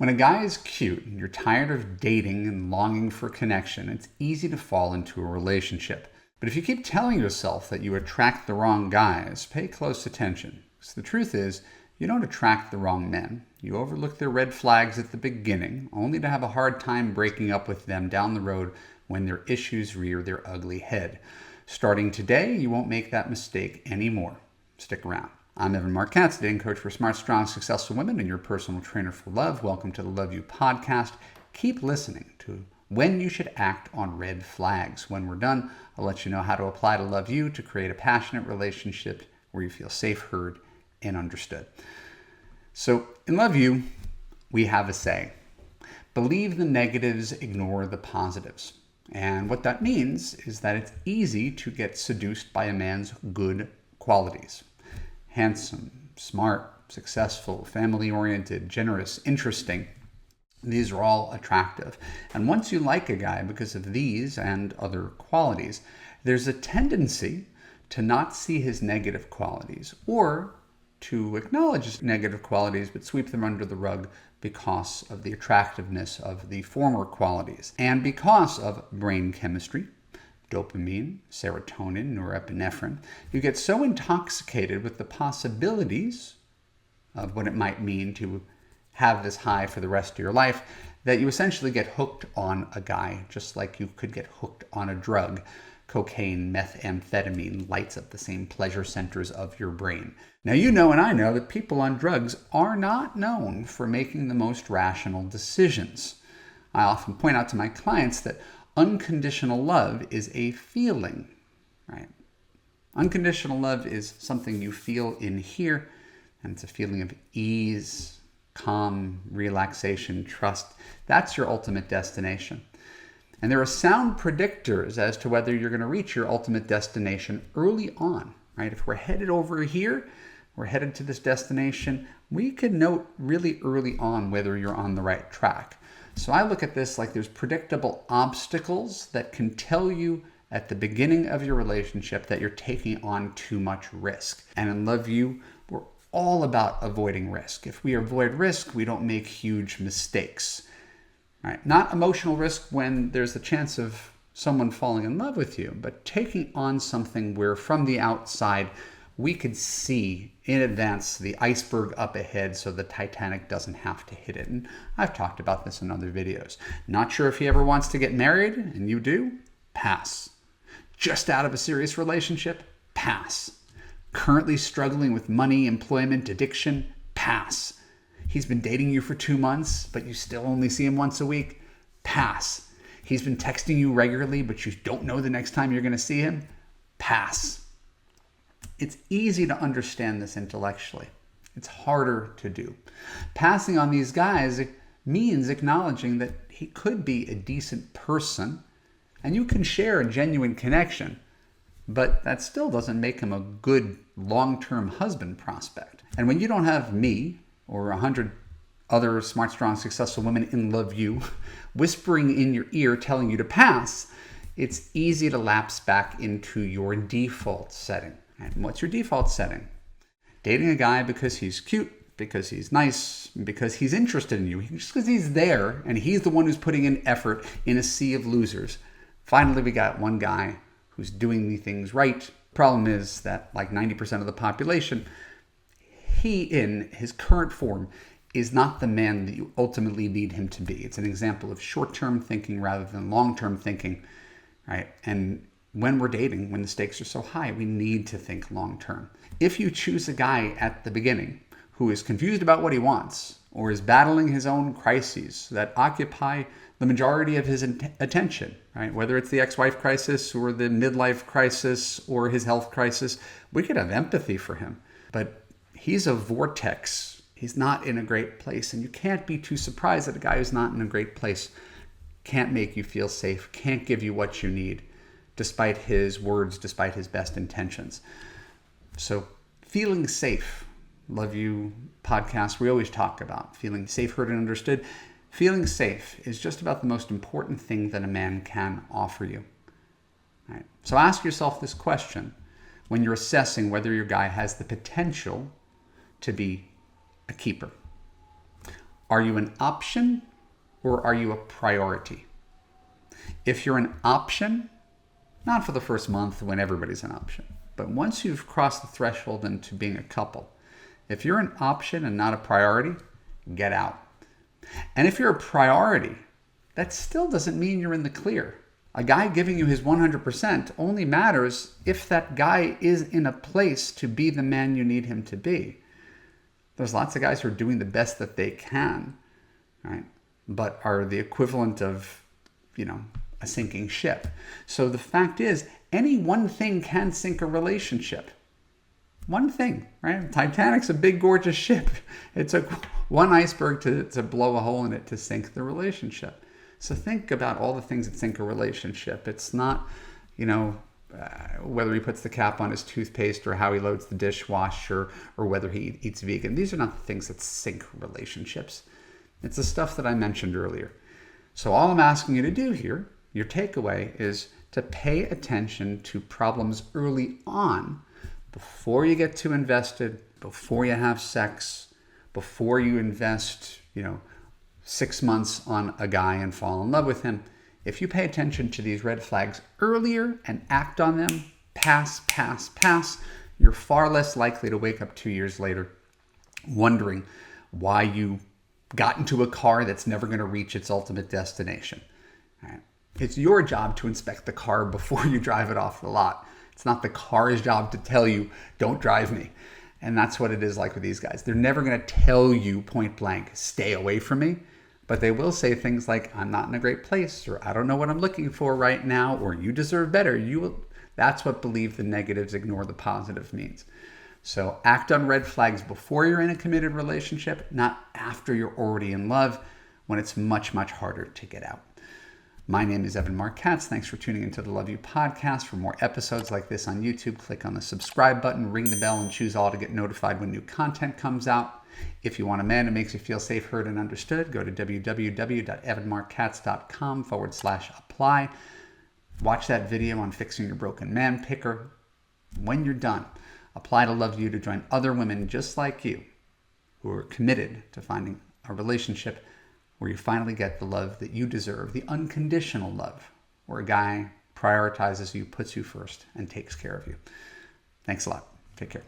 When a guy is cute and you're tired of dating and longing for connection, it's easy to fall into a relationship. But if you keep telling yourself that you attract the wrong guys, pay close attention. Because the truth is, you don't attract the wrong men. You overlook their red flags at the beginning, only to have a hard time breaking up with them down the road when their issues rear their ugly head. Starting today, you won't make that mistake anymore. Stick around. I'm Marc, Katz, dating coach for smart, strong, successful women and your personal trainer for love. Welcome to the Love You podcast. Keep listening to when you should act on red flags. When we're done, I'll let you know how to apply to love you to create a passionate relationship where you feel safe, heard, and understood. So in Love You, we have a saying: believe the negatives, ignore the positives. And what that means is that it's easy to get seduced by a man's good qualities. Handsome, smart, successful, family-oriented, generous, interesting. These are all attractive. And once you like a guy because of these and other qualities, there's a tendency to not see his negative qualities, or to acknowledge his negative qualities but sweep them under the rug because of the attractiveness of the former qualities. And because of brain chemistry, dopamine, serotonin, norepinephrine, you get so intoxicated with the possibilities of what it might mean to have this high for the rest of your life that you essentially get hooked on a guy, just like you could get hooked on a drug. Cocaine, methamphetamine lights up the same pleasure centers of your brain. Now, you know and I know that people on drugs are not known for making the most rational decisions. I often point out to my clients that unconditional love is a feeling, right? Unconditional love is something you feel in here, and it's a feeling of ease, calm, relaxation, trust. That's your ultimate destination. And there are sound predictors as to whether you're going to reach your ultimate destination early on, right? If we're headed over here, we're headed to this destination, we could note really early on whether you're on the right track. So I look at this like there's predictable obstacles that can tell you at the beginning of your relationship that you're taking on too much risk. And in Love You, we're all about avoiding risk. If we avoid risk, we don't make huge mistakes. Right? Not emotional risk when there's the chance of someone falling in love with you, but taking on something where from the outside we could see in advance the iceberg up ahead so the Titanic doesn't have to hit it. And I've talked about this in other videos. Not sure if he ever wants to get married, and you do? Pass. Just out of a serious relationship? Pass. Currently struggling with money, employment, addiction? Pass. He's been dating you for 2 months, but you still only see him once a week? Pass. He's been texting you regularly, but you don't know the next time you're going to see him? Pass. It's easy to understand this intellectually. It's harder to do. Passing on these guys means acknowledging that he could be a decent person, and you can share a genuine connection, but that still doesn't make him a good long-term husband prospect. And when you don't have me or 100 other smart, strong, successful women in Love You whispering in your ear telling you to pass, it's easy to lapse back into your default setting. And what's your default setting? Dating a guy because he's cute, because he's nice, because he's interested in you, just because he's there and he's the one who's putting in effort in a sea of losers. Finally, we got one guy who's doing the things right. Problem is that, like 90% of the population, he, in his current form, is not the man that you ultimately need him to be. It's an example of short-term thinking rather than long-term thinking, right? And when we're dating, when the stakes are so high, we need to think long-term. If you choose a guy at the beginning who is confused about what he wants or is battling his own crises that occupy the majority of his attention, right? Whether it's the ex-wife crisis or the midlife crisis or his health crisis, we could have empathy for him. But he's a vortex. He's not in a great place. And you can't be too surprised that a guy who's not in a great place can't make you feel safe, can't give you what you need, despite his words, despite his best intentions. So feeling safe, Love You podcast, we always talk about feeling safe, heard, and understood. Feeling safe is just about the most important thing that a man can offer you. All right? So ask yourself this question when you're assessing whether your guy has the potential to be a keeper. Are you an option or are you a priority? If you're an option, not for the first month when everybody's an option, but once you've crossed the threshold into being a couple, if you're an option and not a priority, get out. And if you're a priority, that still doesn't mean you're in the clear. A guy giving you his 100% only matters if that guy is in a place to be the man you need him to be. There's lots of guys who are doing the best that they can, right? But are the equivalent of, a sinking ship. So the fact is, any one thing can sink a relationship. One thing, right? Titanic's a big, gorgeous ship. It took one iceberg to blow a hole in it to sink the relationship. So think about all the things that sink a relationship. It's not, whether he puts the cap on his toothpaste or how he loads the dishwasher or whether he eats vegan. These are not the things that sink relationships. It's the stuff that I mentioned earlier. So all I'm asking you to do here, your takeaway, is to pay attention to problems early on before you get too invested, before you have sex, before you invest, 6 months on a guy and fall in love with him. If you pay attention to these red flags earlier and act on them, pass, you're far less likely to wake up 2 years later wondering why you got into a car that's never going to reach its ultimate destination. All right? It's your job to inspect the car before you drive it off the lot. It's not the car's job to tell you, don't drive me. And that's what it is like with these guys. They're never going to tell you point blank, stay away from me. But they will say things like, I'm not in a great place, or I don't know what I'm looking for right now, or you deserve better. That's what believe the negatives, ignore the positive means. So act on red flags before you're in a committed relationship, not after you're already in love, when it's much, much harder to get out. My name is Marc Katz. Thanks for tuning into the Love You podcast. For more episodes like this on YouTube, click on the subscribe button, ring the bell, and choose all to get notified when new content comes out. If you want a man who makes you feel safe, heard, and understood, go to www.evanmarckatz.com/apply. Watch that video on fixing your broken man picker. When you're done, apply to Love You to join other women just like you who are committed to finding a relationship where you finally get the love that you deserve, the unconditional love, where a guy prioritizes you, puts you first, and takes care of you. Thanks a lot. Take care.